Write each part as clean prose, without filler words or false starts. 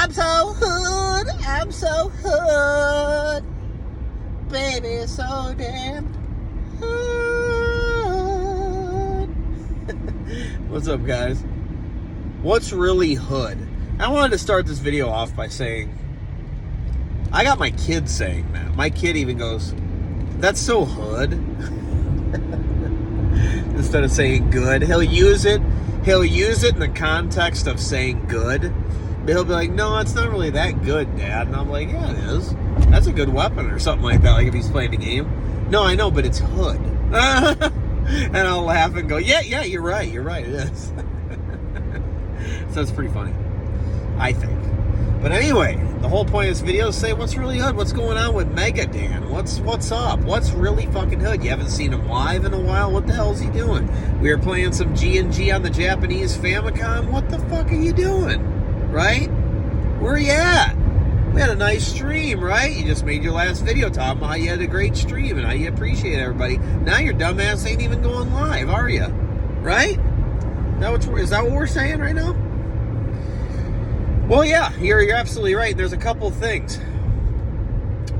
I'm so hood, I'm so hood. Baby, so damn hood. What's up, guys? What's really hood? I wanted to start this video off by saying, I got my kid saying that. My kid even goes, that's so hood. Instead of saying good. He'll use it in the context of saying good. But he'll be like, no, it's not really that good, Dad. And I'm like, yeah, it is. That's a good weapon or something like that, like if he's playing the game. No, I know, but it's hood. And I'll laugh and go, yeah, you're right, it is. So it's pretty funny, I think. But anyway, the whole point of this video is say what's really hood. What's going on with Mega Dan? What's up? What's really fucking hood? You haven't seen him live in a while. What the hell is he doing? We were playing some G&G on the Japanese Famicom. What the fuck are you doing? Right? Where are you at? We had a nice stream, right? You just made your last video talking about how you had a great stream and how you appreciate everybody. Now your dumbass ain't even going live, are you? Right? Is that what we're saying right now? Well, yeah, you're absolutely right. There's a couple of things.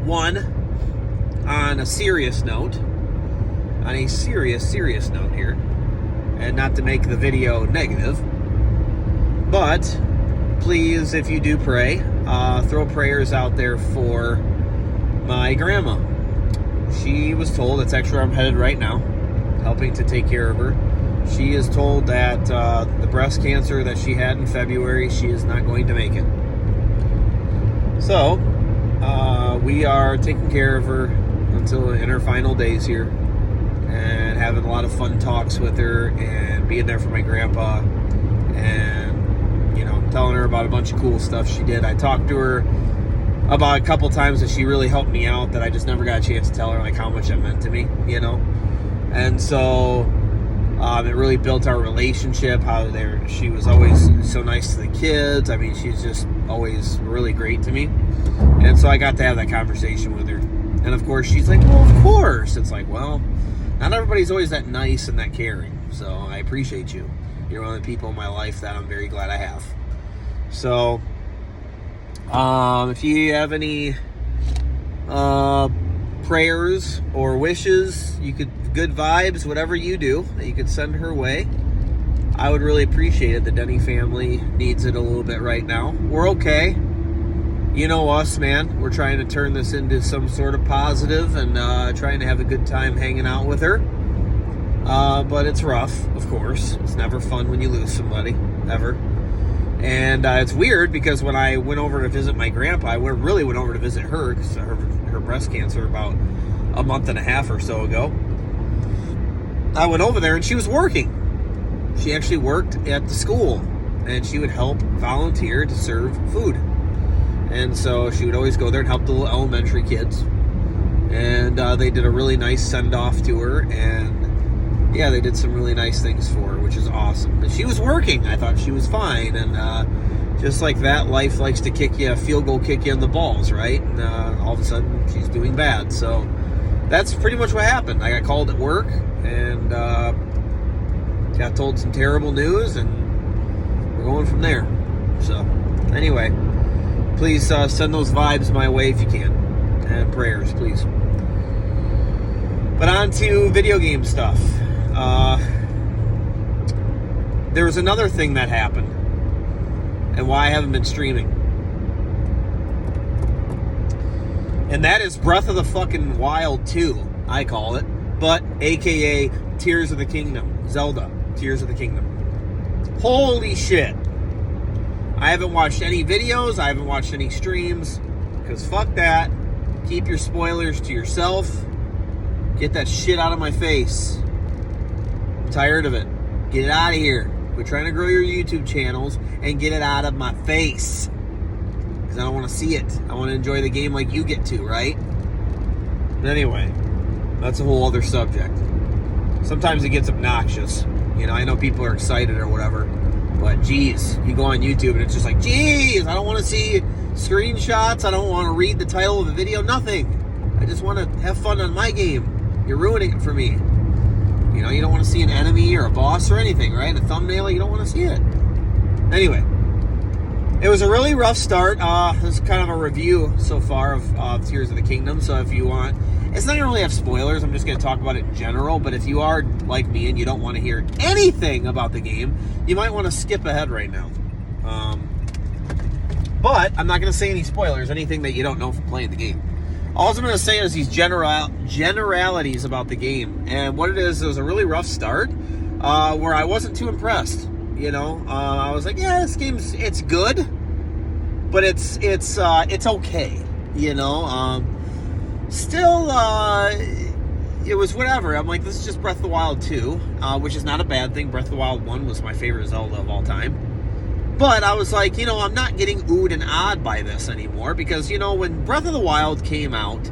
One, on a serious note, here, and not to make the video negative, but please, if you do pray, throw prayers out there for my grandma. She was told, that's actually where I'm headed right now, helping to take care of her. She is told that the breast cancer that she had in February, she is not going to make it. So, we are taking care of her until in her final days here, and having a lot of fun talks with her, and being there for my grandpa, and telling her about a bunch of cool stuff she did. I talked to her about a couple times that she really helped me out, that I just never got a chance to tell her like how much it meant to me, And so it really built our relationship. She was always so nice to the kids. I mean, she's just always really great to me. And so I got to have that conversation with her. And of course, she's like, well, of course. It's like, well, not everybody's always that nice and that caring. So I appreciate you. You're one of the people in my life that I'm very glad I have. So, if you have any prayers or wishes, good vibes, whatever you do, that you could send her way, I would really appreciate it. The Denny family needs it a little bit right now. We're okay. You know us, man. We're trying to turn this into some sort of positive and trying to have a good time hanging out with her. But it's rough, of course. It's never fun when you lose somebody, ever. And it's weird because when I went over to visit my grandpa, I really went over to visit her because her breast cancer about a month and a half or so ago. I went over there and she was working. She actually worked at the school, and she would help volunteer to serve food. And so she would always go there and help the little elementary kids. And they did a really nice send-off to her, and yeah, they did some really nice things for her, which is awesome. But she was working. I thought she was fine. And just like that, life likes to kick you, a field goal kick you in the balls, right? And all of a sudden, she's doing bad. So that's pretty much what happened. I got called at work and got told some terrible news, and we're going from there. So anyway, please send those vibes my way if you can. And prayers, please. But on to video game stuff. There was another thing that happened, and why I haven't been streaming. And that is Breath of the fucking Wild 2, I call it. But, aka Tears of the Kingdom. Zelda, Tears of the Kingdom. Holy shit. I haven't watched any videos, I haven't watched any streams, because fuck that. Keep your spoilers to yourself. Get that shit out of my face. I'm tired of it. Get it out of here. Quit trying to grow your YouTube channels and get it out of my face. Because I don't want to see it. I want to enjoy the game like you get to, right? But anyway, that's a whole other subject. Sometimes it gets obnoxious. I know people are excited or whatever. But geez, you go on YouTube and it's just like, geez, I don't want to see screenshots. I don't want to read the title of the video. Nothing. I just want to have fun on my game. You're ruining it for me. You don't want to see an enemy or a boss or anything, right? A thumbnail, you don't want to see it. Anyway, It was a really rough start. This is kind of a review so far of Tears of the Kingdom. So if you want, it's not going to really have spoilers. I'm just going to talk about it in general. But if you are like me and you don't want to hear anything about the game, you might want to skip ahead right now. But I'm not going to say any spoilers, anything that you don't know from playing the game. All I'm going to say is these generalities about the game. And what it is, it was a really rough start where I wasn't too impressed. You know, I was like, yeah, this game's, it's good, but it's okay. You know, still, it was whatever. I'm like, this is just Breath of the Wild 2, which is not a bad thing. Breath of the Wild 1 was my favorite Zelda of all time. But I was like, you know, I'm not getting oohed and awed by this anymore because, you know, when Breath of the Wild came out,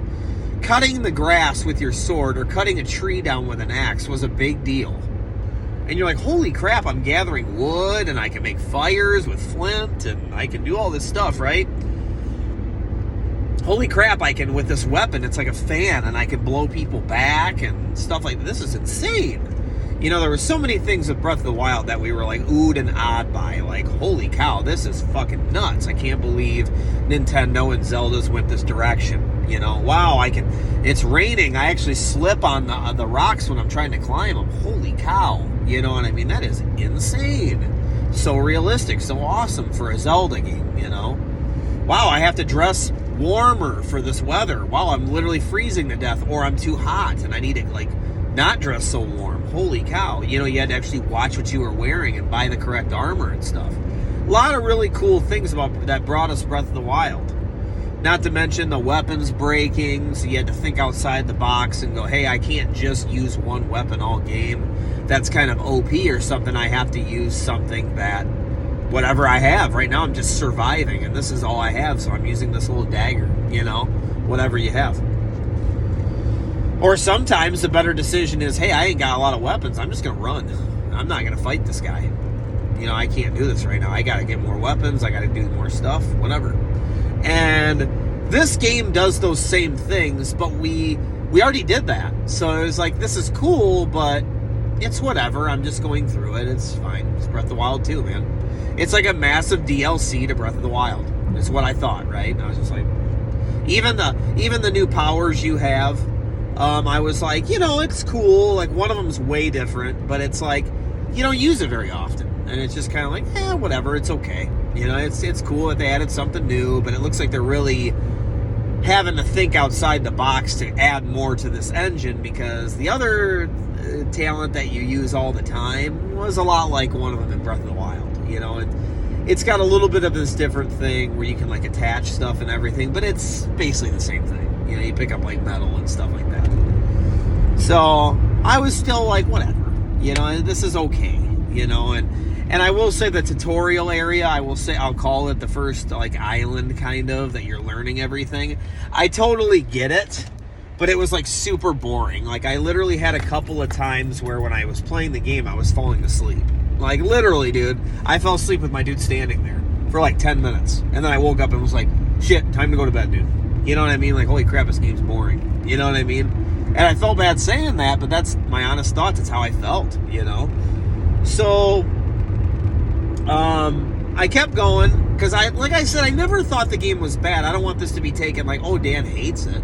cutting the grass with your sword or cutting a tree down with an axe was a big deal. And you're like, holy crap, I'm gathering wood, and I can make fires with flint, and I can do all this stuff, right? Holy crap, I can, with this weapon, it's like a fan, and I can blow people back, and stuff like this. This is insane. You know, there were so many things with Breath of the Wild that we were like oohed and awed by. Like, holy cow, this is fucking nuts. I can't believe Nintendo and Zelda's went this direction. You know, wow, it's raining. I actually slip on the rocks when I'm trying to climb them. Holy cow. You know what I mean? That is insane. So realistic, so awesome for a Zelda game, you know? Wow, I have to dress warmer for this weather. Wow, I'm literally freezing to death, or I'm too hot and I need to, like, not dress so warm. Holy cow. You know, you had to actually watch what you were wearing and buy the correct armor and stuff. A lot of really cool things about that brought us Breath of the Wild. Not to mention the weapons breaking, so you had to think outside the box and go, hey, I can't just use one weapon all game. That's kind of OP or something. I have to use something that, whatever I have. Right now I'm just surviving, and this is all I have, so I'm using this little dagger, you know, whatever you have. Or sometimes the better decision is, hey, I ain't got a lot of weapons. I'm just going to run. I'm not going to fight this guy. You know, I can't do this right now. I got to get more weapons. I got to do more stuff, whatever. And this game does those same things, but we already did that. So it was like, this is cool, but it's whatever. I'm just going through it. It's fine. It's Breath of the Wild 2, man. It's like a massive DLC to Breath of the Wild. Is what I thought, right? And I was just like, even the new powers you have, I was like, you know, it's cool. Like, one of them's way different, but it's like, you don't use it very often. And it's just kind of like, whatever, it's okay. You know, it's cool that they added something new, but it looks like they're really having to think outside the box to add more to this engine, because the other talent that you use all the time was a lot like one of them in Breath of the Wild. You know, it's got a little bit of this different thing where you can, like, attach stuff and everything, but it's basically the same thing. You know, you pick up, like, metal and stuff like that. So I was still like, whatever. You know, this is okay. You know, and I will say the tutorial area, I'll call it the first, like, island kind of, that you're learning everything. I totally get it, but it was, like, super boring. Like, I literally had a couple of times where when I was playing the game, I was falling asleep. Like, literally, dude, I fell asleep with my dude standing there for, like, 10 minutes. And then I woke up and was like, shit, time to go to bed, dude. You know what I mean? Like, holy crap, this game's boring. You know what I mean? And I felt bad saying that, but that's my honest thoughts. It's how I felt, you know? So I kept going because like I said, I never thought the game was bad. I don't want this to be taken like, oh, Dan hates it.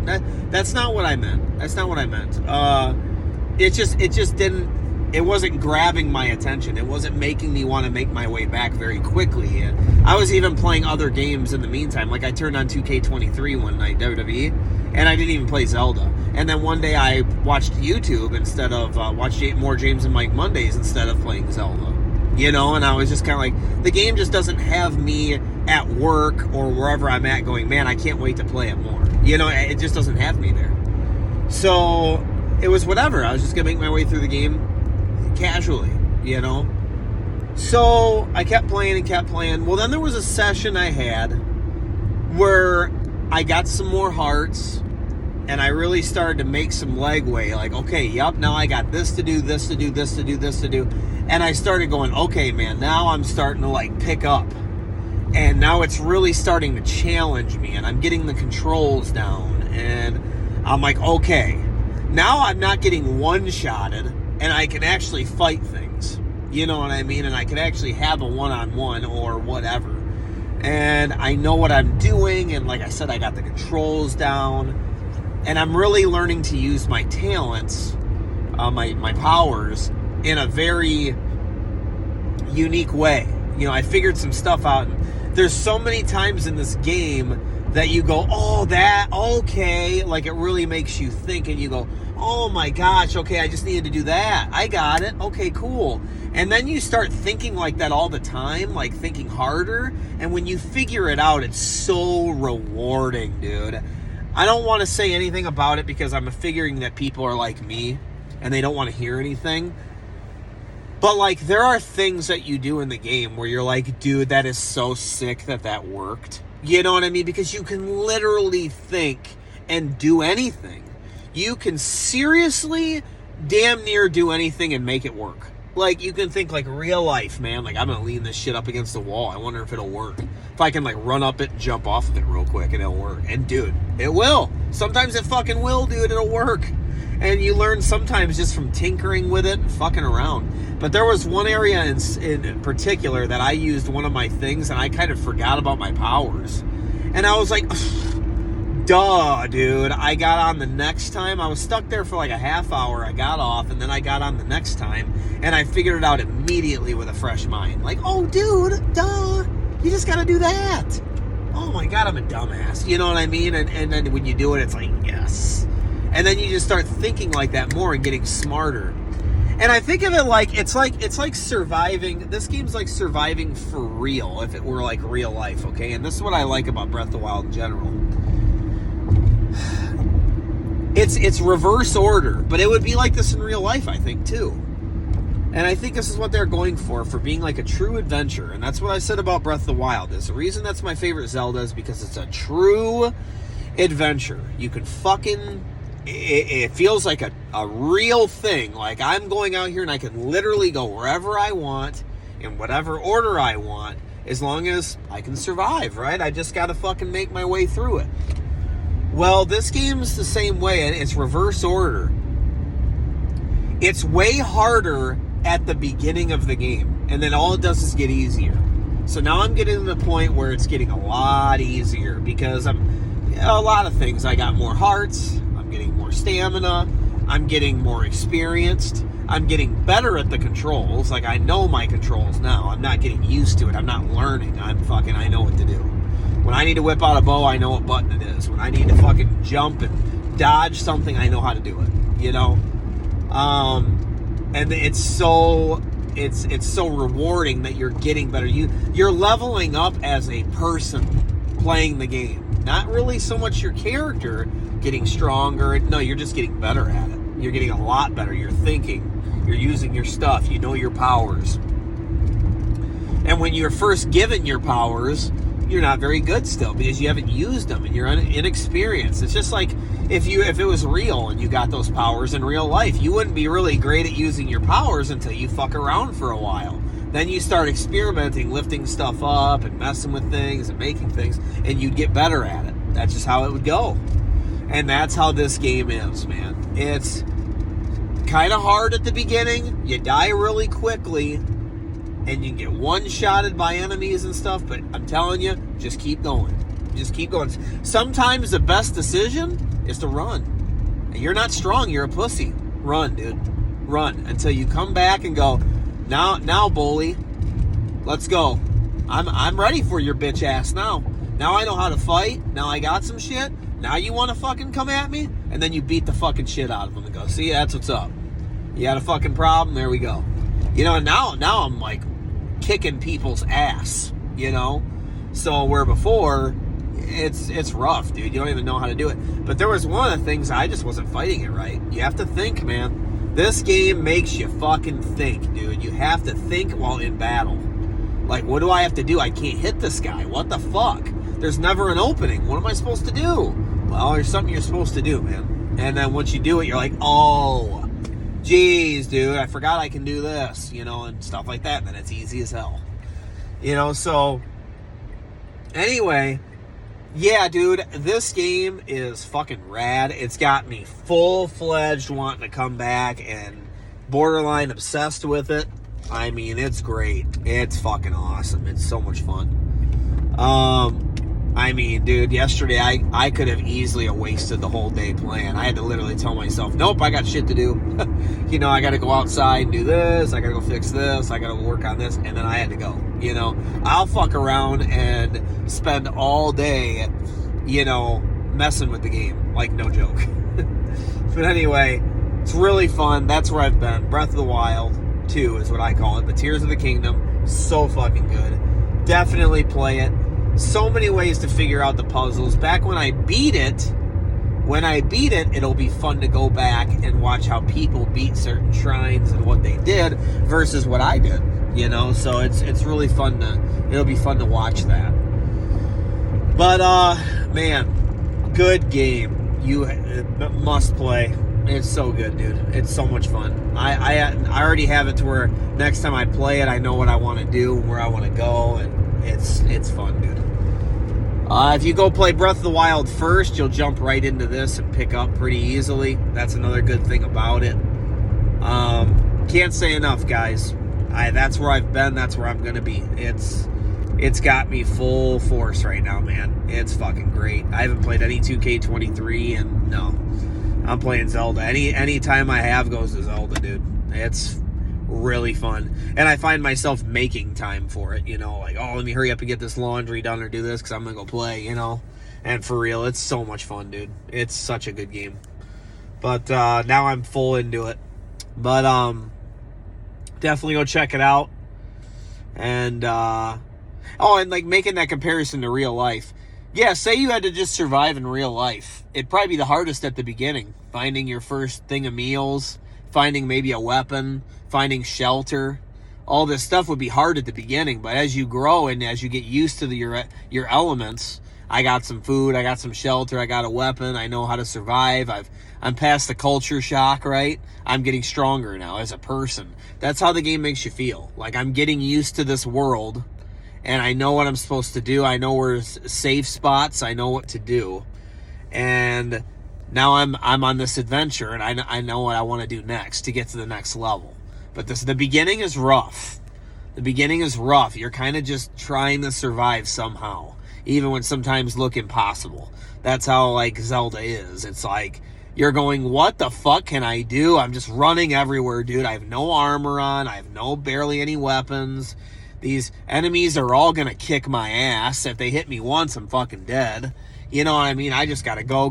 That's not what I meant. That's not what I meant. It just didn't. It wasn't grabbing my attention. It wasn't making me want to make my way back very quickly. And I was even playing other games in the meantime. Like, I turned on 2K23 one night, WWE, and I didn't even play Zelda. And then one day I watched YouTube instead of watched more James and Mike Mondays instead of playing Zelda. You know, and I was just kind of like, the game just doesn't have me at work or wherever I'm at going, man, I can't wait to play it more. You know, it just doesn't have me there. So it was whatever. I was just going to make my way through the game casually, you know. So I kept playing and kept playing. Well, then there was a session I had where I got some more hearts and I really started to make some legway. Like, okay, yep, now I got this to do, this to do, this to do, this to do. And I started going, okay, man, now I'm starting to, like, pick up. And now it's really starting to challenge me. And I'm getting the controls down. And I'm like, okay, now I'm not getting one-shotted. And I can actually fight things. You know what I mean? And I can actually have a one-on-one or whatever. and I know what I'm doing, and like I said, I got the controls down, and I'm really learning to use my talents, my powers, in a very unique way. You know, I figured some stuff out, and there's so many times in this game that you go, oh, that, okay, like it really makes you think, and you go, oh my gosh, okay, I just needed to do that. I got it. Okay, cool. And then you start thinking like that all the time, like thinking harder. And when you figure it out, it's so rewarding, dude. I don't want to say anything about it because I'm figuring that people are like me and they don't want to hear anything. But like, there are things that you do in the game where you're like, dude, that is so sick that worked. You know what I mean? Because you can literally think and do anything. You can seriously damn near do anything and make it work. Like, you can think like real life, man. Like, I'm going to lean this shit up against the wall. I wonder if it'll work. If I can like run up it and jump off of it real quick and it'll work. And dude, it will. Sometimes it fucking will, dude. It'll work. And you learn sometimes just from tinkering with it and fucking around. But there was one area in particular that I used one of my things and I kind of forgot about my powers. And I was like, duh, dude. I got on the next time. I was stuck there for like a half hour. I got off, and then I got on the next time, and I figured it out immediately with a fresh mind. Like, oh, dude, duh. You just got to do that. Oh, my God, I'm a dumbass. You know what I mean? And then when you do it, it's like, yes. And then you just start thinking like that more and getting smarter. And I think of it like, it's like surviving. This game's like surviving for real, if it were like real life, okay? And this is what I like about Breath of the Wild in general. It's reverse order, but it would be like this in real life, I think, too. And I think this is what they're going for being like a true adventure. And that's what I said about Breath of the Wild. Is the reason that's my favorite Zelda is because it's a true adventure. You can fucking... It feels like a real thing. Like, I'm going out here and I can literally go wherever I want, in whatever order I want, as long as I can survive, right? I just got to fucking make my way through it. Well, this game's the same way, and it's reverse order. It's way harder at the beginning of the game, and then all it does is get easier. So now I'm getting to the point where it's getting a lot easier, because a lot of things. I got more hearts, I'm getting more stamina, I'm getting more experienced, I'm getting better at the controls. Like, I know my controls now. I'm not getting used to it. I'm not learning. I know what to do. When I need to whip out a bow, I know what button it is. When I need to fucking jump and dodge something, I know how to do it, you know? And it's so rewarding that you're getting better. You're leveling up as a person playing the game. Not really so much your character getting stronger. No, you're just getting better at it. You're getting a lot better. You're thinking. You're using your stuff. You know your powers. And when you're first given your powers, you're not very good still because you haven't used them and you're inexperienced. It's just like if it was real and you got those powers in real life, you wouldn't be really great at using your powers until you fuck around for a while. Then you start experimenting, lifting stuff up and messing with things and making things, and you'd get better at it. That's just how it would go. And that's how this game is, man. It's kind of hard at the beginning. You die really quickly. And you can get one-shotted by enemies and stuff, but I'm telling you, just keep going. Just keep going. Sometimes the best decision is to run. And you're not strong, you're a pussy. Run, dude. Run until you come back and go, now, bully, let's go. I'm ready for your bitch ass now. Now I know how to fight. Now I got some shit. Now you want to fucking come at me? And then you beat the fucking shit out of them and go, see, that's what's up. You had a fucking problem? There we go. You know, and now I'm like, kicking people's ass, you know? So where before, it's rough, dude. You don't even know how to do it. But there was one of the things I just wasn't fighting it right. You have to think, man. This game makes you fucking think, dude. You have to think while in battle. Like, what do I have to do? I can't hit this guy. What the fuck? There's never an opening. What am I supposed to do? Well, there's something you're supposed to do, man. And then once you do it, you're like, oh, geez, dude, I forgot I can do this, you know, and stuff like that. And then it's easy as hell, you know. So anyway, yeah, dude, this game is fucking rad. It's got me full-fledged wanting to come back and borderline obsessed with it. I mean, it's great. It's fucking awesome. It's so much fun. I mean, dude, yesterday I could have easily wasted the whole day playing. I had to literally tell myself, nope, I got shit to do. You know, I got to go outside and do this. I got to go fix this. I got to work on this. And then I had to go. You know, I'll fuck around and spend all day, you know, messing with the game. Like, no joke. But anyway, it's really fun. That's where I've been. Breath of the Wild 2 is what I call it. But Tears of the Kingdom, so fucking good. Definitely play it. So many ways to figure out the puzzles. Back when I beat it, it'll be fun to go back and watch how people beat certain shrines and what they did versus what I did. You know, so it's really fun it'll be fun to watch that. But man, good game. You must play. It's so good, dude. It's so much fun. I already have it to where next time I play it, I know what I want to do, where I want to go, and it's fun, dude. If you go play Breath of the Wild first, you'll jump right into this and pick up pretty easily. That's another good thing about it. Can't say enough, guys. That's where I've been. That's where I'm going to be. It's got me full force right now, man. It's fucking great. I haven't played any 2K23, and no. I'm playing Zelda. Any time I have goes to Zelda, dude. It's really fun. And I find myself making time for it, you know, like, oh, let me hurry up and get this laundry done or do this because I'm going to go play, you know. And for real, it's so much fun, dude. It's such a good game. But now I'm full into it. But definitely go check it out. And, and like making that comparison to real life. Yeah, say you had to just survive in real life. It'd probably be the hardest at the beginning. Finding your first thing of meals, finding maybe a weapon, finding shelter. All this stuff would be hard at the beginning, but as you grow and as you get used to your elements, I got some food, I got some shelter, I got a weapon, I know how to survive. I'm past the culture shock, right? I'm getting stronger now as a person. That's how the game makes you feel. Like I'm getting used to this world. And I know what I'm supposed to do. I know where's safe spots. I know what to do. And now I'm on this adventure, and I know what I want to do next to get to the next level. But the beginning is rough. The beginning is rough. You're kind of just trying to survive somehow, even when sometimes look impossible. That's how, like, Zelda is. It's like, you're going, what the fuck can I do? I'm just running everywhere, dude. I have no armor on. I have barely any weapons. These enemies are all going to kick my ass. If they hit me once, I'm fucking dead. You know what I mean? I just got to go,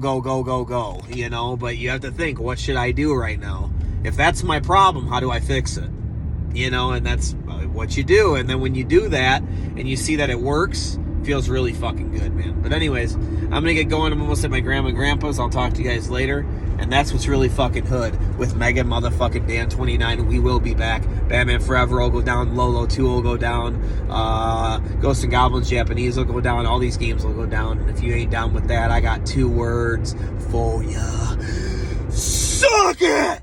you know? But you have to think, what should I do right now? If that's my problem, how do I fix it? You know, and that's what you do. And then when you do that and you see that it works, it feels really fucking good, man. But anyways, I'm going to get going. I'm almost at my grandma and grandpa's. I'll talk to you guys later. And that's what's really fucking hood with Mega motherfucking Dan 29. We will be back. Batman Forever will go down. Lolo 2 will go down. Ghosts and Goblins Japanese will go down. All these games will go down. And if you ain't down with that, I got 2 words for ya. Suck it!